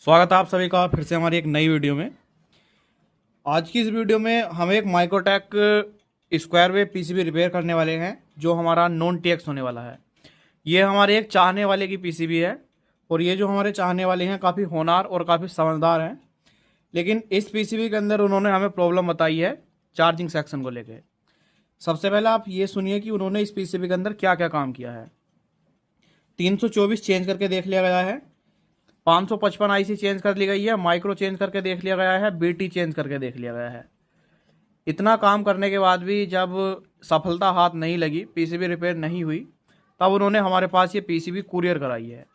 स्वागत है आप सभी का फिर से हमारी एक नई वीडियो में। आज की इस वीडियो में हम एक Microtek square wave PCB repair करने वाले हैं जो हमारा नॉन टीएक्स होने वाला है। ये हमारे एक चाहने वाले की पीसीबी है और ये जो हमारे चाहने वाले हैं काफ़ी होनहार और काफ़ी समझदार हैं। लेकिन इस पीसीबी के अंदर उन्होंने हमें प्रॉब्लम बताई है चार्जिंग सेक्शन को लेकर। सबसे पहले आप ये सुनिए कि उन्होंने इस पीसीबी के अंदर क्या क्या काम किया है। 324 चेंज करके देख लिया गया है, 555 आईसी चेंज कर ली गई है, माइक्रो चेंज करके देख लिया गया है, बीटी चेंज करके देख लिया गया है। इतना काम करने के बाद भी जब सफलता हाथ नहीं लगी, पीसीबी रिपेयर नहीं हुई, तब उन्होंने हमारे पास ये पीसीबी कुरियर कराई है।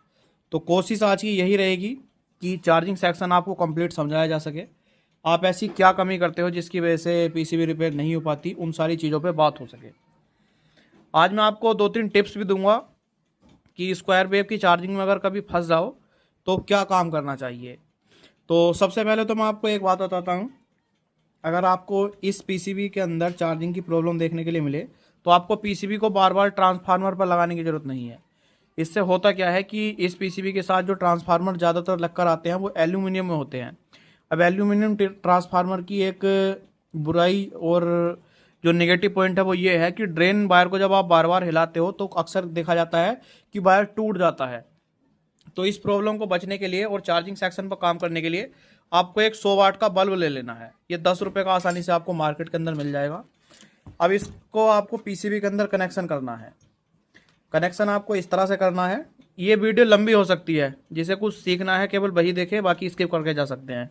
तो कोशिश आज की यही रहेगी कि चार्जिंग सेक्शन आपको कंप्लीट समझाया जा सके। आप ऐसी क्या कमी करते हो जिसकी वजह से पीसीबी रिपेयर नहीं हो पाती, उन सारी चीज़ों पर बात हो सके। आज मैं आपको 2-3 टिप्स भी दूंगा कि स्क्वायर वेव की चार्जिंग में अगर कभी फंस जाओ तो क्या काम करना चाहिए। तो सबसे पहले तो मैं आपको एक बात बताता हूँ, अगर आपको इस पीसीबी के अंदर चार्जिंग की प्रॉब्लम देखने के लिए मिले तो आपको पीसीबी को बार बार ट्रांसफार्मर पर लगाने की ज़रूरत नहीं है। इससे होता क्या है कि इस पीसीबी के साथ जो ट्रांसफार्मर ज़्यादातर लगकर आते हैं वो एल्यूमिनियम में होते हैं। अब एल्यूमिनियम ट्रांसफार्मर की एक बुराई और जो नेगेटिव पॉइंट है वो ये है कि ड्रेन वायर को जब आप बार बार हिलाते हो तो अक्सर देखा जाता है कि वायर टूट जाता है। तो इस प्रॉब्लम को बचने के लिए और चार्जिंग सेक्शन पर काम करने के लिए आपको एक 100 वाट का बल्ब ले लेना है। ये 10 रुपये का आसानी से आपको मार्केट के अंदर मिल जाएगा। अब इसको आपको पीसीबी के अंदर कनेक्शन करना है। कनेक्शन आपको इस तरह से करना है। ये वीडियो लंबी हो सकती है, जिसे कुछ सीखना है केवल वही देखे, बाकी स्किप करके जा सकते हैं।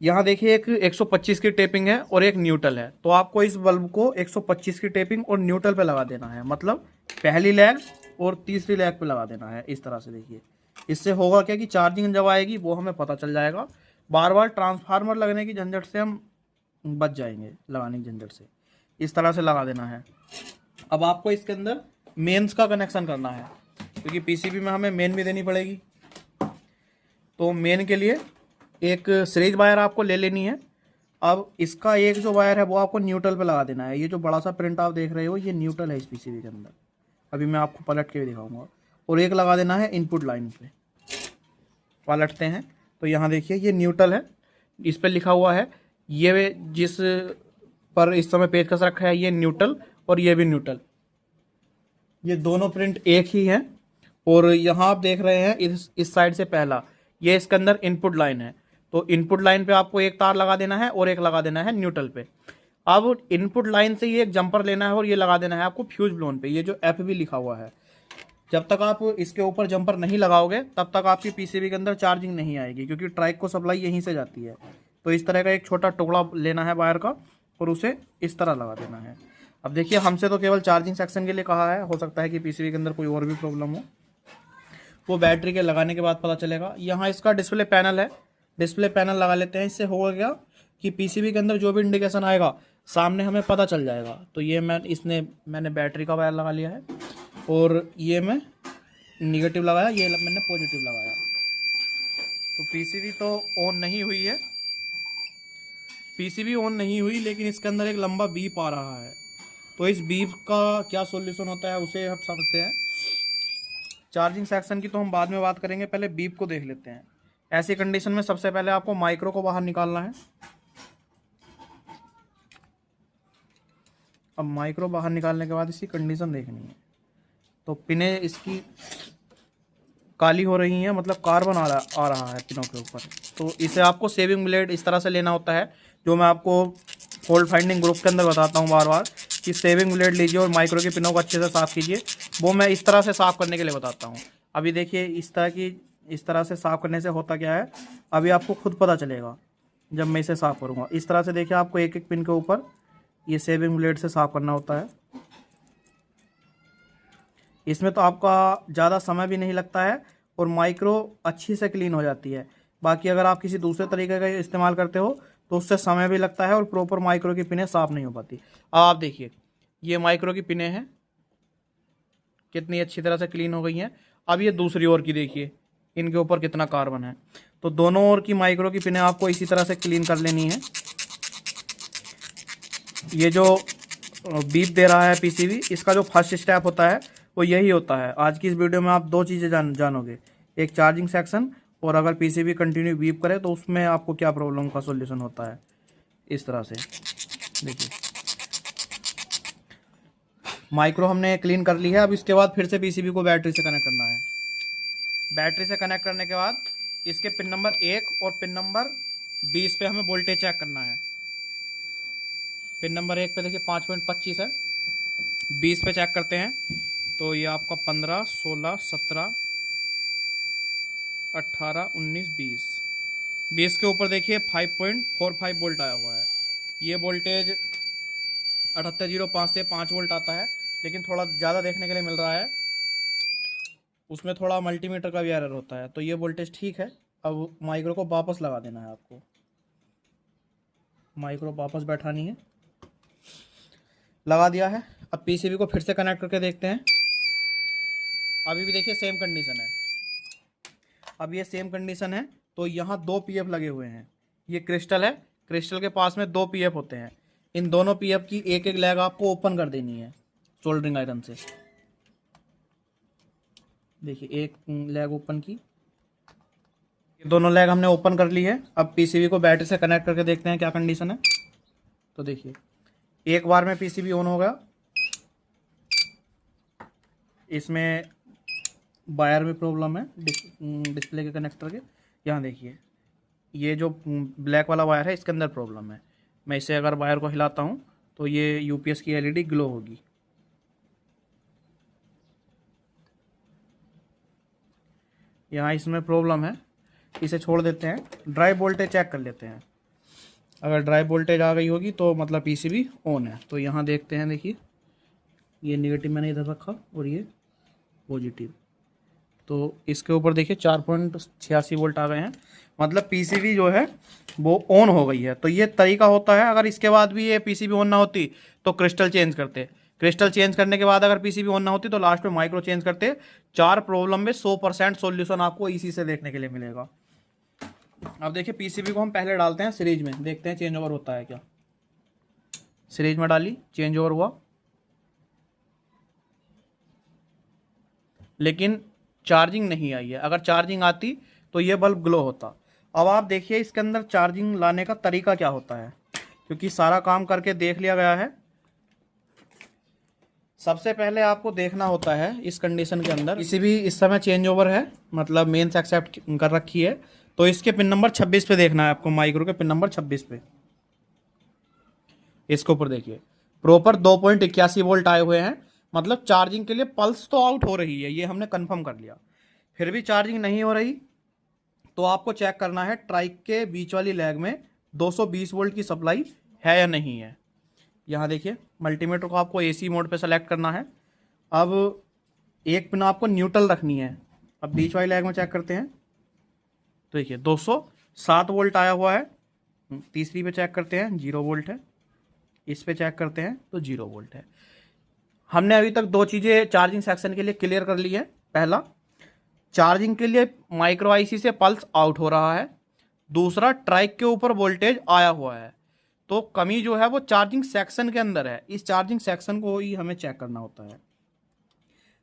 यहाँ देखिए एक 125 की टेपिंग है और एक न्यूट्रल है। तो आपको इस बल्ब को 125 की टेपिंग और न्यूट्रल पे लगा देना है, मतलब पहली लैग और तीसरी लैग पे लगा देना है इस तरह से। देखिए इससे होगा क्या कि चार्जिंग जब आएगी वो हमें पता चल जाएगा। बार बार ट्रांसफार्मर लगने की झंझट से हम बच जाएंगे, लगाने की झंझट से। इस तरह से लगा देना है। अब आपको इसके अंदर मेंस का कनेक्शन करना है, क्योंकि पीसीबी में हमें मेन भी देनी पड़ेगी। तो मेन के लिए एक सीरीज वायर आपको ले लेनी है। अब इसका एक जो वायर है वो आपको न्यूट्रल पे लगा देना है। ये जो बड़ा सा प्रिंट आप देख रहे हो ये न्यूट्रल है इस पीसीबी के अंदर। अभी मैं आपको पलट के भी दिखाऊंगा। और एक लगा देना है इनपुट लाइन पे। पलटते हैं तो यहाँ देखिए ये न्यूट्रल है, इस पर लिखा हुआ है। ये जिस पर इस समय पेचकस रखा है ये न्यूट्रल और ये भी न्यूट्रल, ये दोनों प्रिंट एक ही हैं। और यहाँ आप देख रहे हैं इस साइड से पहला, ये इसके अंदर इनपुट लाइन है। तो इनपुट लाइन पे आपको एक तार लगा देना है और एक लगा देना है न्यूट्रल पे। अब इनपुट लाइन से ये एक जंपर लेना है और ये लगा देना है आपको फ्यूज ब्लोन पे, ये जो एफ भी लिखा हुआ है। जब तक आप इसके ऊपर जंपर नहीं लगाओगे तब तक आपकी पीसीबी के अंदर चार्जिंग नहीं आएगी, क्योंकि ट्राइक को सप्लाई यहीं से जाती है। तो इस तरह का एक छोटा टुकड़ा लेना है वायर का और उसे इस तरह लगा देना है। अब देखिए हमसे तो केवल चार्जिंग सेक्शन के लिए कहा है, हो सकता है कि पीसीबी के अंदर कोई और भी प्रॉब्लम हो, वो बैटरी के लगाने के बाद पता चलेगा। यहाँ इसका डिस्प्ले पैनल है, डिस्प्ले पैनल लगा लेते हैं। इससे होगा क्या कि पीसीबी के अंदर जो भी इंडिकेशन आएगा सामने हमें पता चल जाएगा। तो ये मैंने बैटरी का वायर लगा लिया है और ये मैं निगेटिव लगाया, ये मैंने पॉजिटिव लगाया। तो पीसीबी तो ऑन नहीं हुई है, पीसीबी ऑन नहीं हुई, लेकिन इसके अंदर एक लंबा बीप आ रहा है। तो इस बीप का क्या सॉल्यूशन होता है उसे हम समझते हैं। चार्जिंग सेक्शन की तो हम बाद में बात करेंगे, पहले बीप को देख लेते हैं। ऐसी कंडीशन में सबसे पहले आपको माइक्रो को बाहर निकालना है। अब माइक्रो बाहर निकालने के बाद इसकी कंडीशन देखनी है। तो पिने इसकी काली हो रही हैं, मतलब कार्बन आ रहा है पिनों के ऊपर। तो इसे आपको सेविंग ब्लेड इस तरह से लेना होता है, जो मैं आपको फॉल्ट फाइंडिंग ग्रुप के अंदर बताता हूँ बार बार कि सेविंग ब्लेड लीजिए और माइक्रो के पिनों को अच्छे से साफ़ कीजिए। वो मैं इस तरह से साफ़ करने के लिए बताता हूँ। अभी देखिए इस तरह से साफ़ करने से होता क्या है, अभी आपको खुद पता चलेगा जब मैं इसे साफ़ करूँगा। इस तरह से देखिए आपको एक एक पिन के ऊपर ये सेविंग ब्लेड से साफ़ करना होता है। इसमें तो आपका ज़्यादा समय भी नहीं लगता है और माइक्रो अच्छी से क्लीन हो जाती है। बाकी अगर आप किसी दूसरे तरीके का इस्तेमाल करते हो तो उससे समय भी लगता है और प्रॉपर माइक्रो की पिनें साफ़ नहीं हो पाती। अब आप देखिए ये माइक्रो की पिनें हैं, कितनी अच्छी तरह से क्लीन हो गई हैं। अब ये दूसरी ओर की देखिए, इनके ऊपर कितना कार्बन है। तो दोनों ओर की माइक्रो की पिनें आपको इसी तरह से क्लीन कर लेनी है। ये जो बीप दे रहा है पीसीबी, इसका जो फर्स्ट स्टेप होता है वो यही होता है। आज की इस वीडियो में आप दो चीज़ें जानोगे, एक चार्जिंग सेक्शन और अगर पीसीबी कंटिन्यू बीप करे तो उसमें आपको क्या प्रॉब्लम का सॉल्यूशन होता है, इस तरह से देखिए। माइक्रो हमने क्लीन कर ली है। अब इसके बाद फिर से पीसीबी को बैटरी से कनेक्ट करना है। बैटरी से कनेक्ट करने के बाद इसके पिन नंबर 1 और पिन नंबर 20 पे हमें वोल्टेज चेक करना है। पिन नंबर 1 पे देखिए 5.25 है, 20 पे चेक करते हैं तो ये आपका 15, 16, 17, 18, 19, 20। 20 के ऊपर देखिए 5.45 वोल्ट आया हुआ है। ये वोल्टेज 7805 से 5 वोल्ट आता है, लेकिन थोड़ा ज़्यादा देखने के लिए मिल रहा है। उसमें थोड़ा मल्टीमीटर का भी एरर होता है। तो ये वोल्टेज ठीक है। अब माइक्रो को वापस लगा देना है आपको। माइक्रो वापस बैठानी है, लगा दिया है। अब पीसीबी को फिर से कनेक्ट करके देखते हैं। अभी भी देखिए सेम कंडीशन है। अब ये सेम कंडीशन है तो यहाँ 2 पीएफ लगे हुए हैं। ये क्रिस्टल है, क्रिस्टल के पास में 2 पीएफ होते हैं। इन दोनों पीएफ की एक एक लेग आपको ओपन कर देनी है सोल्डरिंग आयरन से। देखिए एक लेग ओपन की, दोनों लेग हमने ओपन कर ली है। अब पीसीबी को बैटरी से कनेक्ट करके देखते हैं क्या कंडीशन है। तो देखिए एक बार में पीसीबी ऑन हो गया। इसमें वायर में प्रॉब्लम है डिस्प्ले के कनेक्टर के। यहाँ देखिए ये जो ब्लैक वाला वायर है इसके अंदर प्रॉब्लम है। मैं इसे अगर वायर को हिलाता हूँ तो ये यूपीएस की एलईडी ग्लो होगी। यहाँ इसमें प्रॉब्लम है, इसे छोड़ देते हैं। ड्राई वोल्टेज चेक कर लेते हैं। अगर ड्राई वोल्टेज आ गई होगी तो मतलब पीसीबी ऑन है। तो यहाँ देखते हैं, देखिए ये नेगेटिव मैंने इधर रखा और ये पॉजिटिव। तो इसके ऊपर देखिए 4.86 वोल्ट आ गए हैं, मतलब पीसीबी जो है वो ऑन हो गई है। तो ये तरीका होता है। अगर इसके बाद भी ये पीसीबी ऑन ना होती तो क्रिस्टल चेंज करते। क्रिस्टल चेंज करने के बाद अगर पीसीबी ऑन ना होती तो लास्ट में माइक्रो चेंज करते। 4 प्रॉब्लम में 100% सॉल्यूशन आपको इसी से देखने के लिए मिलेगा। अब देखिए पीसीबी को हम पहले डालते हैं सीरीज में, देखते हैं चेंज ओवर होता है क्या। सीरीज में डाली, चेंज ओवर हुआ, लेकिन चार्जिंग नहीं आई है। अगर चार्जिंग आती तो ये बल्ब ग्लो होता। अब आप देखिए इसके अंदर चार्जिंग लाने का तरीका क्या होता है, क्योंकि सारा काम करके देख लिया गया है। सबसे पहले आपको देखना होता है इस कंडीशन के अंदर पीसीबी इस समय चेंज ओवर है, मतलब मेंस एक्सेप्ट कर रखी है। तो इसके पिन नंबर 26 पे देखना है आपको, माइक्रो के पिन नंबर 26 पे। इसके ऊपर देखिए प्रॉपर 2.81 वोल्ट आए हुए हैं, मतलब चार्जिंग के लिए पल्स तो आउट हो रही है, ये हमने कंफर्म कर लिया। फिर भी चार्जिंग नहीं हो रही तो आपको चेक करना है ट्राइक के बीच वाली लेग में 220 वोल्ट की सप्लाई है या नहीं है। यहाँ देखिए मल्टीमीटर को आपको एसी मोड पे सेलेक्ट करना है। अब एक पिन आपको न्यूट्रल रखनी है। अब बीच वाली लेग में चेक करते हैं तो देखिए 207 वोल्ट आया हुआ है। तीसरी पे चेक करते हैं 0 वोल्ट है। इस पे चेक करते हैं तो 0 वोल्ट है। हमने अभी तक 2 चीज़ें चार्जिंग सेक्शन के लिए क्लियर कर ली है। पहला, चार्जिंग के लिए माइक्रो आईसी से पल्स आउट हो रहा है। दूसरा, ट्राइक के ऊपर वोल्टेज आया हुआ है। तो कमी जो है वो चार्जिंग सेक्शन के अंदर है। इस चार्जिंग सेक्शन को ही हमें चेक करना होता है।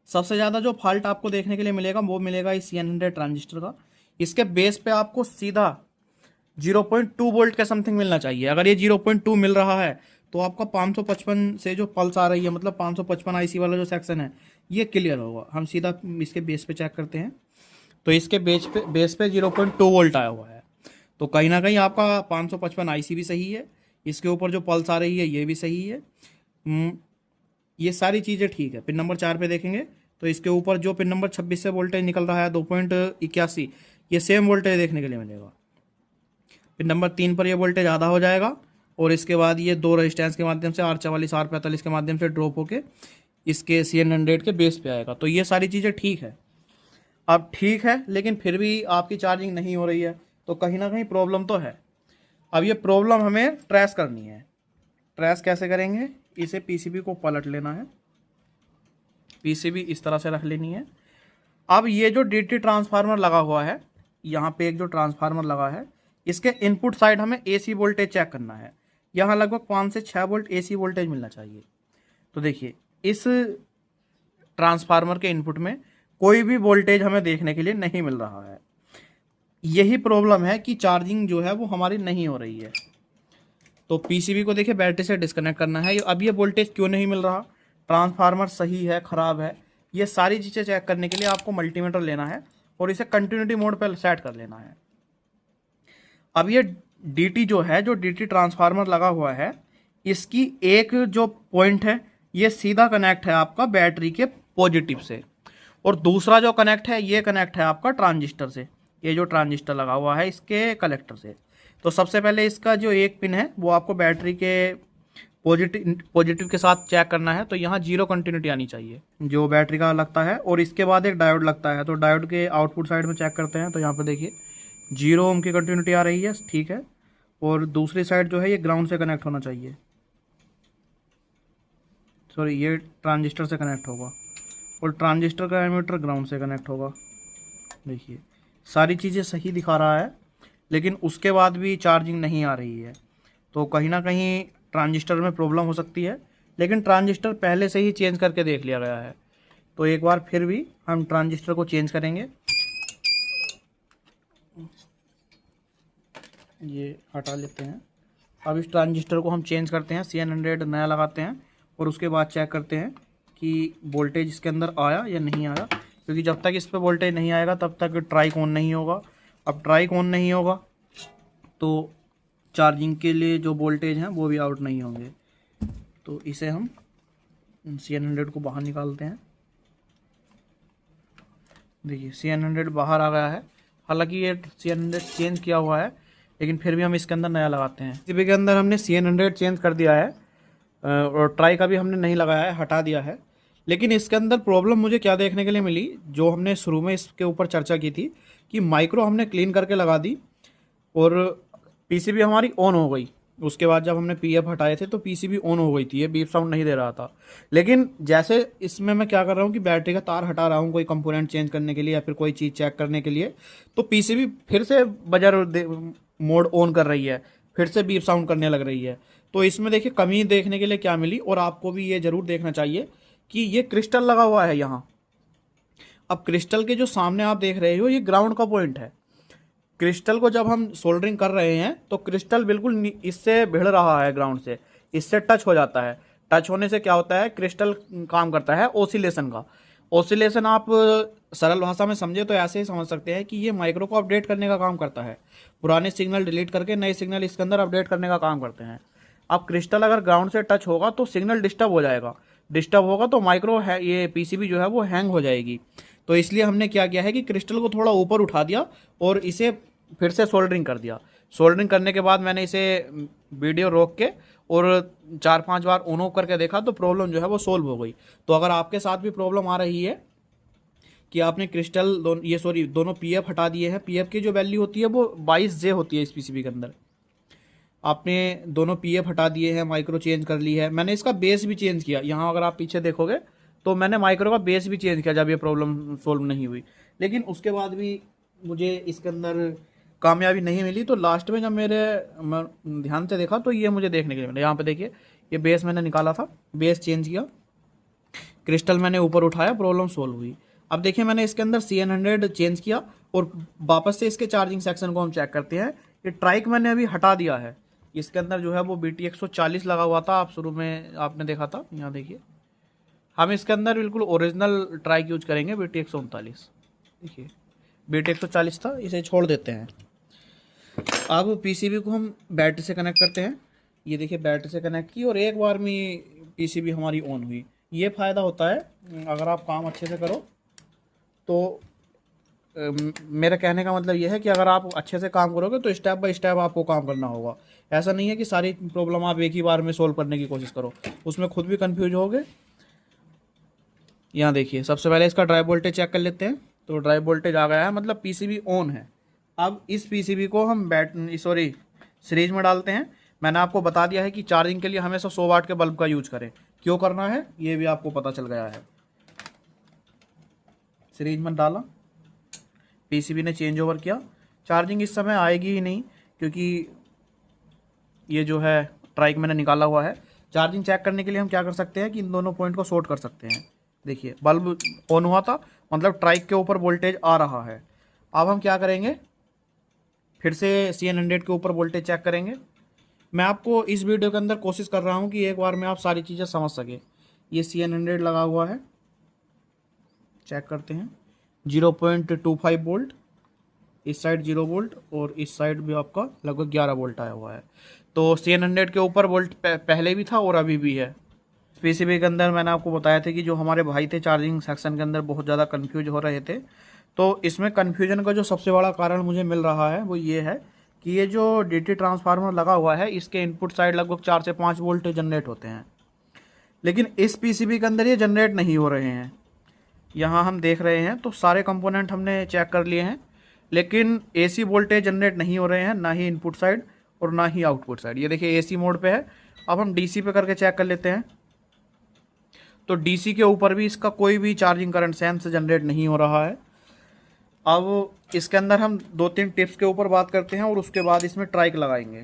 सबसे ज़्यादा जो फॉल्ट आपको देखने के लिए मिलेगा वो मिलेगा इस CN100 ट्रांजिस्टर का। इसके बेस पे आपको सीधा 0.2 वोल्ट के समथिंग मिलना चाहिए। अगर ये 0.2 मिल रहा है तो आपका 555 से जो पल्स आ रही है, मतलब 555 आईसी वाला जो सेक्शन है ये क्लियर होगा। हम सीधा इसके बेस पे चेक करते हैं तो इसके बेस पे 0.2 वोल्ट आया हुआ है। तो कहीं ना कहीं आपका 555 आईसी भी सही है, इसके ऊपर जो पल्स आ रही है ये भी सही है। ये सारी चीज़ें ठीक है। पिन नंबर 4 पे देखेंगे तो इसके ऊपर जो पिन नंबर 26 से वोल्टेज निकल रहा है 2.81, ये सेम वोल्टेज देखने के लिए मिलेगा। पिन नंबर 3 पर ये वोल्टेज आधा हो जाएगा और इसके बाद ये 2 रेजिस्टेंस के माध्यम से R44 R45 के माध्यम से ड्रॉप होके इसके CN100 के बेस पे आएगा। तो ये सारी चीज़ें ठीक है। अब ठीक है, लेकिन फिर भी आपकी चार्जिंग नहीं हो रही है तो कहीं ना कहीं प्रॉब्लम तो है। अब ये प्रॉब्लम हमें ट्रेस करनी है। ट्रेस कैसे करेंगे, इसे पीसीबी को पलट लेना है, पीसीबी इस तरह से रख लेनी है। अब ये जो डीटी ट्रांसफार्मर लगा हुआ है, यहाँ पे एक जो ट्रांसफार्मर लगा है, इसके इनपुट साइड हमें एसी वोल्टेज चेक करना है। यहाँ लगभग 5 से 6 वोल्ट एसी वोल्टेज मिलना चाहिए। तो देखिए इस ट्रांसफार्मर के इनपुट में कोई भी वोल्टेज हमें देखने के लिए नहीं मिल रहा है। यही प्रॉब्लम है कि चार्जिंग जो है वो हमारी नहीं हो रही है। तो पीसीबी को देखिए बैटरी से डिस्कनेक्ट करना है। अब ये वोल्टेज क्यों नहीं मिल रहा, ट्रांसफार्मर सही है ख़राब है, ये सारी चीज़ें चेक करने के लिए आपको मल्टीमीटर लेना है और इसे कंटिन्यूटी मोड पर सेट कर लेना है। अब ये डीटी जो है, जो डीटी ट्रांसफार्मर लगा हुआ है, इसकी एक जो पॉइंट है ये सीधा कनेक्ट है आपका बैटरी के पॉजिटिव से, और दूसरा जो कनेक्ट है ये कनेक्ट है आपका ट्रांजिस्टर से। ये जो ट्रांजिस्टर लगा हुआ है इसके कलेक्टर से। तो सबसे पहले इसका जो एक पिन है वो आपको बैटरी के पॉजिटिव के साथ चेक करना है। तो यहाँ जीरो कंटिन्यूटी आनी चाहिए जो बैटरी का लगता है, और इसके बाद एक डायोड लगता है। तो डायोड के आउटपुट साइड में चेक करते हैं तो यहाँ पर देखिए 0 ओम की कंटिन्यूटी आ रही है, ठीक है। और दूसरी साइड जो है ये ग्राउंड से कनेक्ट होना चाहिए, सॉरी ये ट्रांजिस्टर से कनेक्ट होगा, और ट्रांजिस्टर का एमीटर ग्राउंड से कनेक्ट होगा। देखिए सारी चीज़ें सही दिखा रहा है, लेकिन उसके बाद भी चार्जिंग नहीं आ रही है। तो कहीं ना कहीं ट्रांजिस्टर में प्रॉब्लम हो सकती है, लेकिन ट्रांजिस्टर पहले से ही चेंज करके देख लिया गया है। तो एक बार फिर भी हम ट्रांजिस्टर को चेंज करेंगे। ये हटा लेते हैं। अब इस ट्रांजिस्टर को हम चेंज करते हैं, CN100 नया लगाते हैं, और उसके बाद चेक करते हैं कि वोल्टेज इसके अंदर आया या नहीं आया, क्योंकि जब तक इस पर वोल्टेज नहीं आएगा तब तक ट्राइक ऑन नहीं होगा। अब ट्राइक ऑन नहीं होगा तो चार्जिंग के लिए जो वोल्टेज हैं वो भी आउट नहीं होंगे। तो इसे हम CN100 को बाहर निकालते हैं। देखिए CN100 बाहर आ गया है। हालांकि ये CN100 चेंज किया हुआ है, लेकिन फिर भी हम इसके अंदर नया लगाते हैं। पीसीबी के अंदर हमने CN100 चेंज कर दिया है, और ट्राई का भी हमने नहीं लगाया है, हटा दिया है। लेकिन इसके अंदर प्रॉब्लम मुझे क्या देखने के लिए मिली, जो हमने शुरू में इसके ऊपर चर्चा की थी कि माइक्रो हमने क्लीन करके लगा दी और पीसीबी हमारी ऑन हो गई। उसके बाद जब हमने पीएफ हटाए थे तो पीसीबी ऑन हो गई थी, ये बीप साउंड नहीं दे रहा था। लेकिन जैसे इसमें मैं क्या कर रहा हूँ कि बैटरी का तार हटा रहा हूँ कोई कंपोनेंट चेंज करने के लिए या फिर कोई चीज़ चेक करने के लिए, तो पीसीबी फिर से बजर मोड ऑन कर रही है, फिर से बीप साउंड करने लग रही है। तो इसमें देखिए कमी देखने के लिए क्या मिली, और आपको भी ये ज़रूर देखना चाहिए कि ये क्रिस्टल लगा हुआ है यहाँ। अब क्रिस्टल के जो सामने आप देख रहे हो ये ग्राउंड का पॉइंट है। क्रिस्टल को जब हम सोल्डरिंग कर रहे हैं तो क्रिस्टल बिल्कुल इससे भिड़ रहा है ग्राउंड से, इससे टच हो जाता है। टच होने से क्या होता है, क्रिस्टल काम करता है ओसिलेशन का। ओसिलेशन आप सरल भाषा में समझे तो ऐसे ही समझ सकते हैं कि ये माइक्रो को अपडेट करने का काम करता है। पुराने सिग्नल डिलीट करके नए सिग्नल इसके अंदर अपडेट करने का काम करते हैं। अब क्रिस्टल अगर ग्राउंड से टच होगा तो सिग्नल डिस्टर्ब हो जाएगा, डिस्टर्ब होगा तो माइक्रो है ये पीसीबी जो है वो हैंग हो जाएगी। तो इसलिए हमने क्या किया है कि क्रिस्टल को थोड़ा ऊपर उठा दिया और इसे फिर से सोल्डरिंग कर दिया। सोल्डरिंग करने के बाद मैंने इसे वीडियो रोक के और 4-5 बार ऑन ऑफ करके देखा तो प्रॉब्लम जो है वो सोल्व हो गई। तो अगर आपके साथ भी प्रॉब्लम आ रही है कि आपने क्रिस्टल दोनों पीएफ हटा दिए हैं, पीएफ की जो वैल्यू होती है वो 22J होती है इस पीसीबी के अंदर, आपने दोनों पीएफ हटा दिए हैं, माइक्रो चेंज कर ली है, मैंने इसका बेस भी चेंज किया। यहाँ अगर आप पीछे देखोगे तो मैंने माइक्रो का बेस भी चेंज किया जब ये प्रॉब्लम सोल्व नहीं हुई। लेकिन उसके बाद भी मुझे इसके अंदर कामयाबी नहीं मिली। तो लास्ट में जब मैं ध्यान से देखा तो ये मुझे देखने के लिए मिला। यहाँ पे देखिए ये बेस मैंने निकाला था, बेस चेंज किया, क्रिस्टल मैंने ऊपर उठाया, प्रॉब्लम सोल्व हुई। अब देखिए मैंने इसके अंदर CN100 चेंज किया और वापस से इसके चार्जिंग सेक्शन को हम चेक करते हैं। ये ट्राइक मैंने अभी हटा दिया है, इसके अंदर जो है वो BT140 लगा हुआ था, आप शुरू में आपने देखा था। यहाँ देखिए हम इसके अंदर बिल्कुल ओरिजिनल ट्राइक यूज करेंगे, BT139। देखिए BT140 था, इसे छोड़ देते हैं। अब पीसीबी को हम बैटरी से कनेक्ट करते हैं। ये देखिए बैटरी से कनेक्ट की और एक बार में पीसीबी हमारी ऑन हुई। ये फ़ायदा होता है अगर आप काम अच्छे से करो तो। मेरा कहने का मतलब ये है कि अगर आप अच्छे से काम करोगे तो स्टेप बाय स्टेप आपको काम करना होगा। ऐसा नहीं है कि सारी प्रॉब्लम आप एक ही बार में सोल्व करने की कोशिश करो, उसमें खुद भी कंफ्यूज होगे। यहाँ देखिए सबसे पहले इसका ड्राइव वोल्टेज चेक कर लेते हैं। तो ड्राइव वोल्टेज आ गया है, मतलब पीसीबी ऑन है। अब इस पीसीबी को हम सीरीज में डालते हैं। मैंने आपको बता दिया है कि चार्जिंग के लिए हमेशा 100 वाट के बल्ब का यूज करें। क्यों करना है ये भी आपको पता चल गया है। सीरीज में डाला, पीसीबी ने चेंज ओवर किया। चार्जिंग इस समय आएगी ही नहीं क्योंकि ये जो है ट्राइक मैंने निकाला हुआ है। चार्जिंग चेक करने के लिए हम क्या कर सकते हैं कि इन दोनों पॉइंट को शॉर्ट कर सकते हैं। देखिए बल्ब ऑन हुआ था, मतलब ट्राइक के ऊपर वोल्टेज आ रहा है। अब हम क्या करेंगे, फिर से CN100 के ऊपर वोल्टेज चेक करेंगे। मैं आपको इस वीडियो के अंदर कोशिश कर रहा हूँ कि एक बार में आप सारी चीज़ें समझ सकें। ये CN100 लगा हुआ है, चेक करते हैं 0.25 वोल्ट, इस साइड 0 वोल्ट और इस साइड भी आपका लगभग 11 वोल्ट आया हुआ है। तो CN100 के ऊपर वोल्ट पहले भी था और अभी भी है। पीसीबी के अंदर मैंने आपको बताया था कि जो हमारे भाई थे चार्जिंग सेक्शन के अंदर बहुत ज़्यादा कंफ्यूज हो रहे थे। तो इसमें कन्फ्यूजन का जो सबसे बड़ा कारण मुझे मिल रहा है वो ये है कि ये जो डीटी ट्रांसफार्मर लगा हुआ है इसके इनपुट साइड लगभग 4 से 5 वोल्ट जनरेट होते हैं, लेकिन इस पीसीबी के अंदर ये जनरेट नहीं हो रहे हैं। यहाँ हम देख रहे हैं तो सारे कंपोनेंट हमने चेक कर लिए हैं, लेकिन एसी वोल्टेज जनरेट नहीं हो रहे हैं, ना ही इनपुट साइड और ना ही आउटपुट साइड। ये देखिए एसी मोड पे है। अब हम डीसी पे करके चेक कर लेते हैं। तो डीसी के ऊपर भी इसका कोई भी चार्जिंग करंट सेंस जनरेट नहीं हो रहा है। अब इसके अंदर हम 2-3 टिप्स के ऊपर बात करते हैं और उसके बाद इसमें ट्राइक लगाएंगे,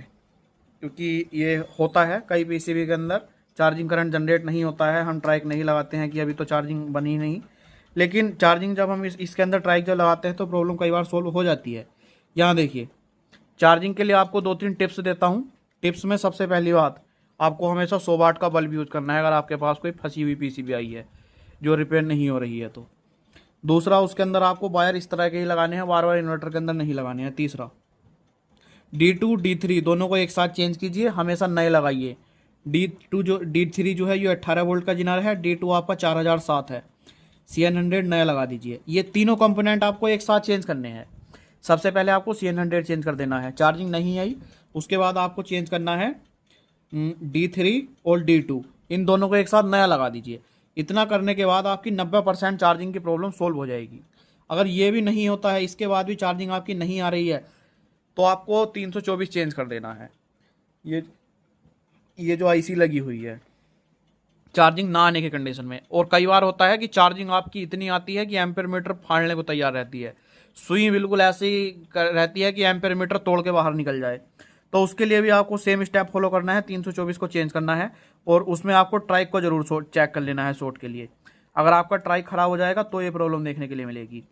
क्योंकि ये होता है कई पीसीबी के अंदर चार्जिंग करंट जनरेट नहीं होता है, हम ट्राइक नहीं लगाते हैं कि अभी तो चार्जिंग बनी नहीं, लेकिन चार्जिंग जब हम इसके अंदर ट्राइक जब लगाते हैं तो प्रॉब्लम कई बार सोल्व हो जाती है। यहाँ देखिए चार्जिंग के लिए आपको 2-3 टिप्स देता हूँ। टिप्स में सबसे पहली बात, आपको हमेशा 100 वाट का बल्ब यूज करना है अगर आपके पास कोई फंसी हुई पीसीबी आई है जो रिपेयर नहीं हो रही है तो। दूसरा, उसके अंदर आपको वायर इस तरह के ही लगाने हैं, बार बार इन्वर्टर के अंदर नहीं लगाने हैं। तीसरा, D2 D3 दोनों को एक साथ चेंज कीजिए, हमेशा नए लगाइए। D3 जो है ये 18 वोल्ट का जिनर है, D2 आपका 4007 है, CN100 नया लगा दीजिए। ये तीनों कंपोनेंट आपको एक साथ चेंज करने हैं। सबसे पहले आपको CN100 चेंज कर देना है, चार्जिंग नहीं आई, उसके बाद आपको चेंज करना है D3 और D2, इन दोनों को एक साथ नया लगा दीजिए। इतना करने के बाद आपकी 90% चार्जिंग की प्रॉब्लम सोल्व हो जाएगी। अगर ये भी नहीं होता है, इसके बाद भी चार्जिंग आपकी नहीं आ रही है, तो आपको 324 चेंज कर देना है। ये जो आईसी लगी हुई है चार्जिंग ना आने के कंडीशन में। और कई बार होता है कि चार्जिंग आपकी इतनी आती है कि एम्पेयर मीटर फाड़ने को तैयार रहती है, सुई बिल्कुल ऐसी रहती है कि एम्पेयर मीटर तोड़ के बाहर निकल जाए। तो उसके लिए भी आपको सेम स्टेप फॉलो करना है, 324 को चेंज करना है और उसमें आपको ट्राइक को जरूर चेक कर लेना है शॉर्ट के लिए। अगर आपका ट्राइक खराब हो जाएगा तो ये प्रॉब्लम देखने के लिए मिलेगी।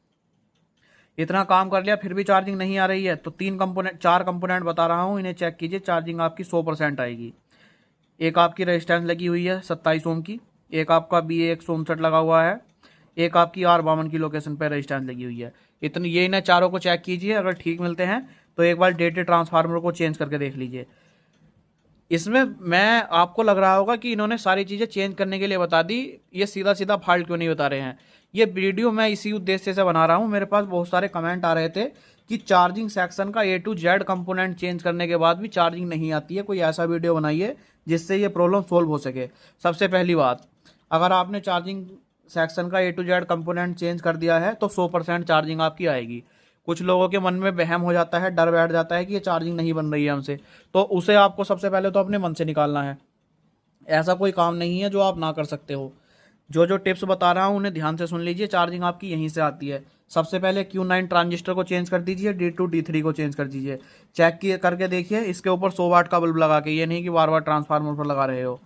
इतना काम कर लिया फिर भी चार्जिंग नहीं आ रही है तो 4 कंपोनेंट बता रहा हूँ, इन्हें चेक कीजिए, चार्जिंग आपकी 100% आएगी। एक आपकी रेजिस्टेंस लगी हुई है 27 ओम की, एक आपका BA159 लगा हुआ है, एक आपकी R52 की लोकेशन पर रेजिस्टेंस लगी हुई है। ये इन्हें चारों को चेक कीजिए, अगर ठीक मिलते हैं तो एक बार डेटे ट्रांसफार्मर को चेंज करके देख लीजिए। इसमें मैं आपको लग रहा होगा कि इन्होंने सारी चीज़ें चेंज करने के लिए बता दी, ये सीधा सीधा फॉल्ट क्यों नहीं बता रहे हैं। ये वीडियो मैं इसी उद्देश्य से बना रहा हूँ। मेरे पास बहुत सारे कमेंट आ रहे थे कि चार्जिंग सेक्शन का A to Z component change करने के बाद भी चार्जिंग नहीं आती है, कोई ऐसा वीडियो बनाइए जिससे ये प्रॉब्लम सोल्व हो सके। सबसे पहली बात, अगर आपने चार्जिंग सेक्शन का A to Z component change कर दिया है तो 100% चार्जिंग आपकी आएगी। कुछ लोगों के मन में वहम हो जाता है, डर बैठ जाता है कि ये चार्जिंग नहीं बन रही है हमसे, तो उसे आपको सबसे पहले तो अपने मन से निकालना है। ऐसा कोई काम नहीं है जो आप ना कर सकते हो। जो टिप्स बता रहा हूँ उन्हें ध्यान से सुन लीजिए, चार्जिंग आपकी यहीं से आती है। सबसे पहले Q9 ट्रांजिस्टर को चेंज कर दीजिए, D2 D3 को चेंज कर दीजिए, चेक करके देखिए इसके ऊपर 100 वाट का बल्ब लगा के, ये नहीं कि बार बार ट्रांसफार्मर पर लगा रहे हो।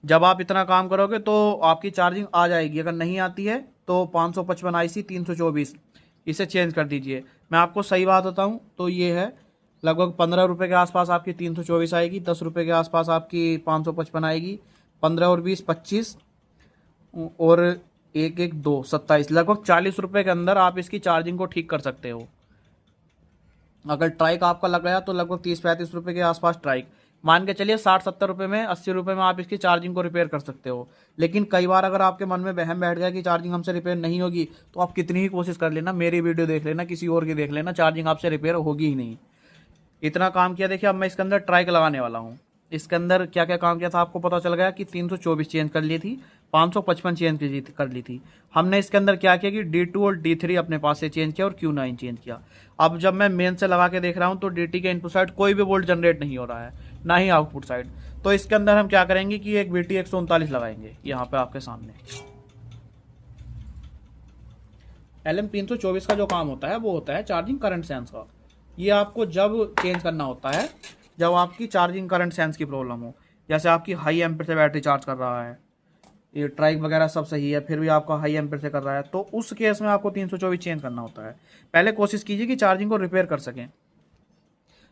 जब आप इतना काम करोगे तो आपकी चार्जिंग आ जाएगी। अगर नहीं आती है तो 555 IC 324 इसे चेंज कर दीजिए। मैं आपको सही बात बताऊं तो ये है लगभग 15 रुपये के आसपास आपकी 324 आएगी, 10 रुपये के आसपास आपकी 555 आएगी, 15 और 20 25 और 1 1 2 27, लगभग 40 रुपये के अंदर आप इसकी चार्जिंग को ठीक कर सकते हो। अगर ट्राइक आपका लग गया तो लगभग 30-35 रुपये के आसपास ट्राइक, मान के चलिए 60-70 रुपये में, 80 रुपये में आप इसकी चार्जिंग को रिपेयर कर सकते हो। लेकिन कई बार अगर आपके मन में वहम बैठ गया कि चार्जिंग हमसे रिपेयर नहीं होगी, तो आप कितनी ही कोशिश कर लेना, मेरी वीडियो देख लेना, किसी और की देख लेना, चार्जिंग आपसे रिपेयर होगी ही नहीं। इतना काम किया। देखिए अब मैं इसके अंदर ट्राइक लगाने वाला हूँ। इसके अंदर क्या क्या काम किया था आपको पता चल गया कि 324 चेंज कर ली थी, 555 चेंज कर ली थी। हमने इसके अंदर क्या किया कि D2 और D3 अपने पास से चेंज किया और Q9 चेंज किया। अब जब मैं मेन से लगा के देख रहा हूँ तो DT के इनपुट साइड कोई भी वोल्ट जनरेट नहीं हो रहा है, ना ही आउटपुट साइड। तो इसके अंदर हम क्या करेंगे कि एक BT139 लगाएंगे यहाँ पे आपके सामने। LM324 का जो काम होता है वो होता है चार्जिंग करंट सेंस का। ये आपको जब चेंज करना होता है जब आपकी चार्जिंग करंट सेंस की प्रॉब्लम हो, जैसे आपकी हाई एम्पेयर से बैटरी चार्ज कर रहा है, ये ट्राइक वगैरह सब सही है, फिर भी आपका हाई एम्पेयर से कर रहा है, तो उस केस में आपको 324 चेंज करना होता है। पहले कोशिश कीजिए कि चार्जिंग को रिपेयर कर सकें।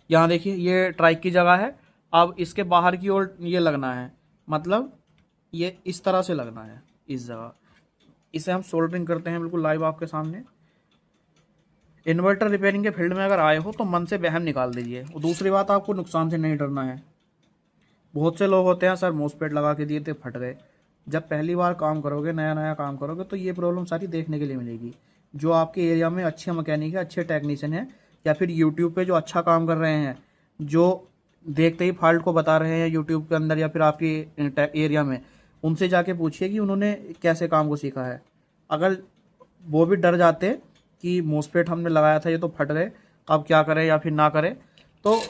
यहाँ देखिए ये ट्राइक की जगह है। अब इसके बाहर की ओर ये लगना है, मतलब ये इस तरह से लगना है इस जगह। इसे हम सोल्डरिंग करते हैं बिल्कुल लाइव आपके सामने। इन्वर्टर रिपेयरिंग के फील्ड में अगर आए हो तो मन से वहम निकाल दीजिए। और दूसरी बात, आपको नुकसान से नहीं डरना है। बहुत से लोग होते हैं सर मोसपेट लगा के दिए थे फट गए। जब पहली बार काम करोगे, नया नया काम करोगे, तो ये प्रॉब्लम सारी देखने के लिए मिलेगी। जो आपके एरिया में अच्छे मैकेनिक है, अच्छे टेक्नीशियन हैं, या फिर यूट्यूब पे जो अच्छा काम कर रहे हैं, जो देखते ही फॉल्ट को बता रहे हैं यूट्यूब के अंदर या फिर आपके एरिया में, उनसे जाके पूछिए कि उन्होंने कैसे काम को सीखा है। अगर वो भी डर जाते कि मोसपेट हमने लगाया था ये तो फट गए, अब क्या करें या फिर ना करें, तो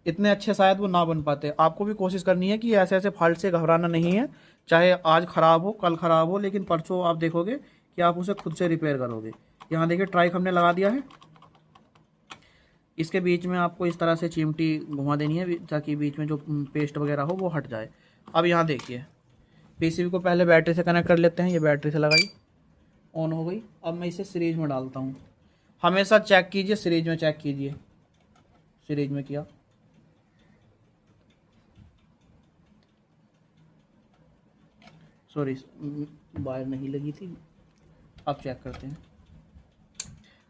इतने अच्छे शायद वो ना बन पाते। आपको भी कोशिश करनी है कि ऐसे ऐसे फॉल्ट से घबराना नहीं है। चाहे आज ख़राब हो, कल ख़राब हो, लेकिन परसों आप देखोगे कि आप उसे खुद से रिपेयर करोगे। यहाँ देखिए ट्राइक हमने लगा दिया है। इसके बीच में आपको इस तरह से चिमटी घुमा देनी है ताकि बीच में जो पेस्ट वगैरह हो वो हट जाए। अब यहाँ देखिए पीसीबी को पहले बैटरी से कनेक्ट कर लेते हैं। ये बैटरी से लगाई, ऑन हो गई। अब मैं इसे सीरीज में डालता हूँ। हमेशा चेक कीजिए, सीरीज में चेक कीजिए। सीरीज में किया, सॉरी वायर नहीं लगी थी। अब चेक करते हैं।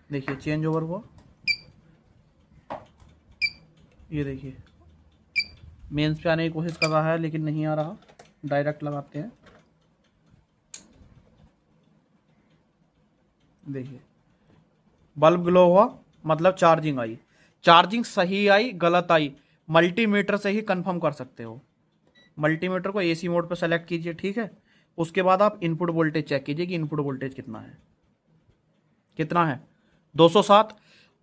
देखिए चेंज ओवर हुआ। ये देखिए मेंस पे आने की कोशिश कर रहा है लेकिन नहीं आ रहा। डायरेक्ट लगाते हैं। देखिए बल्ब ग्लो हुआ, मतलब चार्जिंग आई। चार्जिंग सही आई गलत आई मल्टीमीटर से ही कंफर्म कर सकते हो। मल्टीमीटर को एसी मोड पर सेलेक्ट कीजिए, ठीक है। उसके बाद आप इनपुट वोल्टेज चेक कीजिए कि इनपुट वोल्टेज कितना है। कितना है? 207।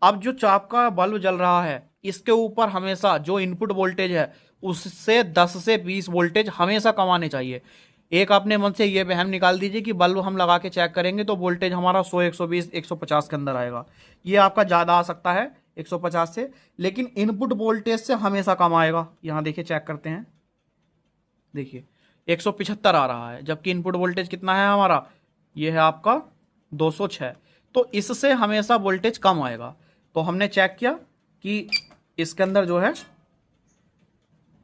अब जो चाप का बल्ब जल रहा है इसके ऊपर हमेशा जो इनपुट वोल्टेज है उससे 10 से 20 वोल्टेज हमेशा कम आने चाहिए। एक अपने मन से ये वहम निकाल दीजिए कि बल्ब हम लगा के चेक करेंगे तो वोल्टेज हमारा 100, 120, 150 के अंदर आएगा। ये आपका ज़्यादा आ सकता है 150 से, लेकिन इनपुट वोल्टेज से हमेशा कम आएगा। यहाँ देखिए चेक करते हैं। देखिए 175 आ रहा है, जबकि इनपुट वोल्टेज कितना है हमारा, ये है आपका 206। तो इससे हमेशा वोल्टेज कम आएगा। तो हमने चेक किया कि इसके अंदर जो है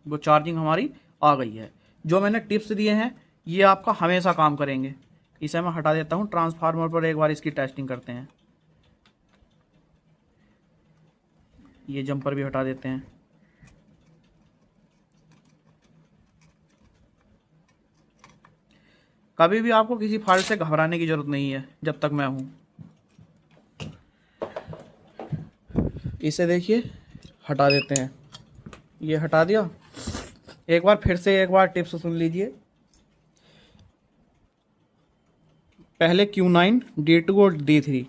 वो चार्जिंग हमारी आ गई है। जो मैंने टिप्स दिए हैं ये आपका हमेशा काम करेंगे। इसे मैं हटा देता हूँ। ट्रांसफार्मर पर एक बार इसकी टेस्टिंग करते हैं। ये जंपर भी हटा देते हैं। कभी भी आपको किसी फॉल्ट से घबराने की जरूरत नहीं है जब तक मैं हूँ। इसे देखिए हटा देते हैं। ये हटा दिया। एक बार फिर से एक बार टिप्स सुन लीजिए। पहले Q9, D2 और D3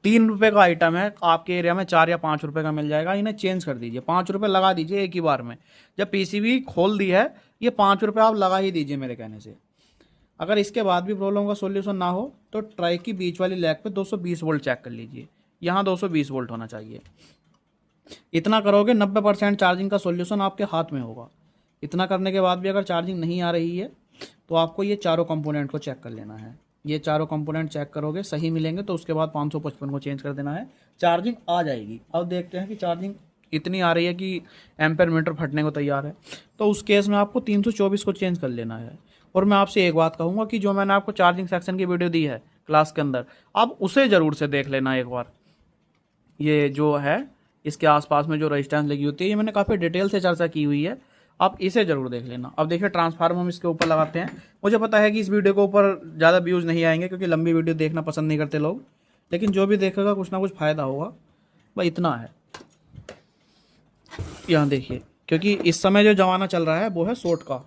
₹3 का आइटम है। आपके एरिया में 4 या 5 रुपए का मिल जाएगा। इन्हें चेंज कर दीजिए, 5 रुपए लगा दीजिए एक ही बार में। जब पीसीबी खोल दी है ये 5 रुपए आप लगा ही दीजिए मेरे कहने से। अगर इसके बाद भी प्रॉब्लम का सोल्यूशन ना हो तो ट्राई की बीच वाली लैग पे 220 वोल्ट चेक कर लीजिए। यहाँ 220 वोल्ट होना चाहिए। इतना करोगे 90% चार्जिंग का सोल्यूशन आपके हाथ में होगा। इतना करने के बाद भी अगर चार्जिंग नहीं आ रही है तो आपको ये चारों कंपोनेंट को चेक कर लेना है। ये चारों कंपोनेंट चेक करोगे सही मिलेंगे तो उसके बाद 555 को चेंज कर देना है, चार्जिंग आ जाएगी। अब देखते हैं कि चार्जिंग इतनी आ रही है कि एम्पेयर मीटर फटने को तैयार है, तो उस केस में आपको 324 को चेंज कर लेना है। और मैं आपसे एक बात कहूँगा कि जो मैंने आपको चार्जिंग सेक्शन की वीडियो दी है क्लास के अंदर, आप उसे ज़रूर से देख लेना एक बार। ये जो है इसके आसपास में जो रेजिस्टेंस लगी होती है ये मैंने काफ़ी डिटेल से चर्चा की हुई है, आप इसे ज़रूर देख लेना। अब देखिए ट्रांसफार्मर हम इसके ऊपर लगाते हैं। मुझे पता है कि इस वीडियो के ऊपर ज़्यादा व्यूज़ नहीं आएंगे क्योंकि लंबी वीडियो देखना पसंद नहीं करते लोग, लेकिन जो भी देखेगा कुछ ना कुछ फ़ायदा होगा। भाई इतना है। यहाँ देखिए, क्योंकि इस समय जो ज़माना चल रहा है वो है शॉर्ट का।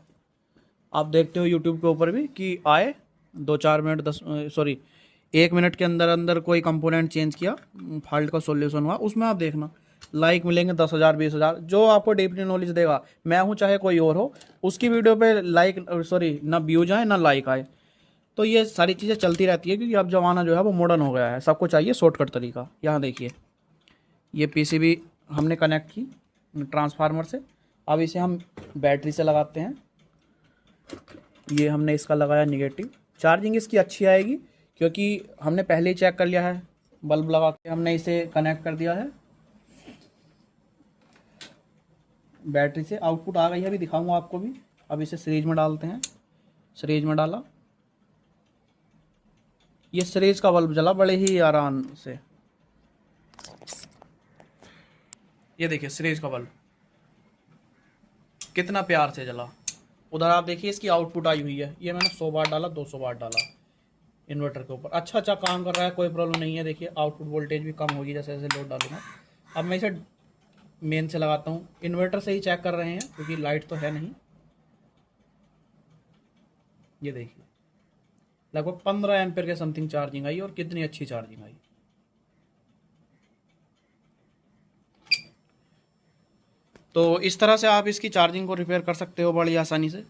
आप देखते हो यूट्यूब के ऊपर भी कि आए 2-4 मिनट 1 मिनट के अंदर अंदर कोई कंपोनेंट चेंज किया, फॉल्ट का सॉल्यूशन हुआ, उसमें आप देखना लाइक मिलेंगे 10,000 20,000। जो आपको डीपली नॉलेज देगा, मैं हूँ चाहे कोई और हो, उसकी वीडियो पे ना व्यूज आए ना लाइक आए। तो ये सारी चीज़ें चलती रहती है क्योंकि अब ज़माना जो है वो मॉडर्न हो गया है, सबको चाहिए शॉर्टकट तरीका। यहाँ देखिए ये पीसीबी हमने कनेक्ट की ट्रांसफार्मर से। अब इसे हम बैटरी से लगाते हैं। ये हमने इसका लगाया निगेटिव। चार्जिंग इसकी अच्छी आएगी क्योंकि हमने पहले ही चेक कर लिया है। बल्ब लगा के हमने इसे कनेक्ट कर दिया है। बैटरी से आउटपुट आ गई है, अभी दिखाऊंगा आपको भी। अब इसे सीरीज में डालते हैं। सीरीज में डाला, ये सीरीज का बल्ब जला बड़े ही आराम से। ये देखिए सीरीज का बल्ब कितना प्यार से जला। उधर आप देखिए इसकी आउटपुट आई हुई है, ये मैंने 100 वाट डाला, 200 वाट डाला इन्वर्टर के ऊपर। अच्छा अच्छा काम कर रहा है, कोई प्रॉब्लम नहीं है। देखिए आउटपुट वोल्टेज भी कम होगी जैसे जैसे लोड डालूंगा। अब मैं इसे मेन से लगाता हूँ, इन्वर्टर से ही चेक कर रहे हैं क्योंकि लाइट तो है नहीं। ये देखिए लगभग 15 एम्पेयर के समथिंग चार्जिंग आई और कितनी अच्छी चार्जिंग आई। तो इस तरह से आप इसकी चार्जिंग को रिपेयर कर सकते हो बड़ी आसानी से।